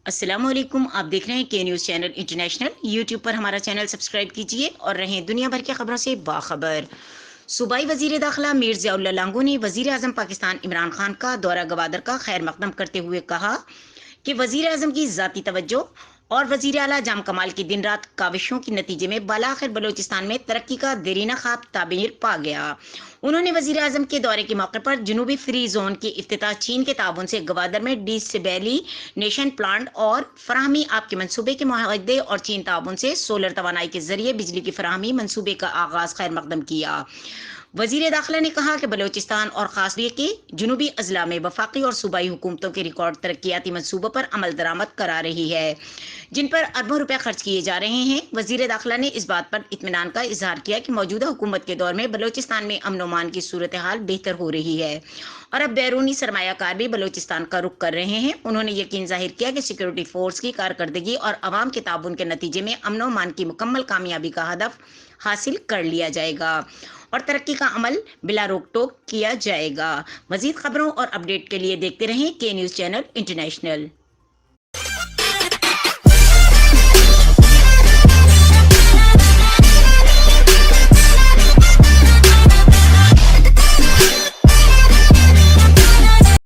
अस्सलाम वालेकुम। आप देख रहे हैं के न्यूज़ चैनल इंटरनेशनल। यूट्यूब पर हमारा चैनल सब्सक्राइब कीजिए और रहें दुनिया भर की खबरों से बाखबर। सूबाई वजीर दाखिला मीर ज़ियाउल्लाह लांगो ने वजीर आज़म पाकिस्तान इमरान खान का दौरा गवादर का खैर मकदम करते हुए कहा कि वजीर आज़म की ज़ाती तवज्जो और वजीर आला जाम कमाल की दिन रात काविशों के नतीजे में बालाखिर बलोचिस्तान में तरक्की का देरीना ख्वाब ताबीर पा गया। उन्होंने वजीर आज़म के दौरे के मौके पर जनूबी फ्री जोन की इफ्तिताह चीन के ताउन से गवादर में डिसबैली नेशन प्लांट और फराहमी आप के मनसूबे के मुआहदे और चीन ताउन से सोलर तवानाई के जरिए बिजली की फराहमी मनसूबे का आगाज खैर मकदम किया। वजीर दाखिला ने कहा कि बलोचिस्तान और खास के जनूबी अजला में वफाकी और सूबाई हुकूमतों के रिकॉर्ड तरक्याती मनसूबों पर अमल दरामद करा रही है, जिन पर अरबों रुपए खर्च किए जा रहे हैं। वजीर दाखिला ने इस बात पर इत्मीनान का इजहार किया कि मौजूदा हुकूमत के दौर में बलोचिस्तान में अमन अमान की सूरत हाल बेहतर हो रही है और अब बैरूनी सरमायाकार भी बलोचिस्तान का रुख कर रहे हैं। उन्होंने यकीन जाहिर किया कि सिक्योरिटी फोर्स की कारकर्दगी और अवाम के ताउन के नतीजे में अमन अमान की मुकम्मल कामयाबी का हदफ हासिल कर लिया जाएगा और तरक्की का अमल बिला रोक टोक किया जाएगा। मजीद खबरों और अपडेट के लिए देखते रहें के न्यूज़ चैनल इंटरनेशनल।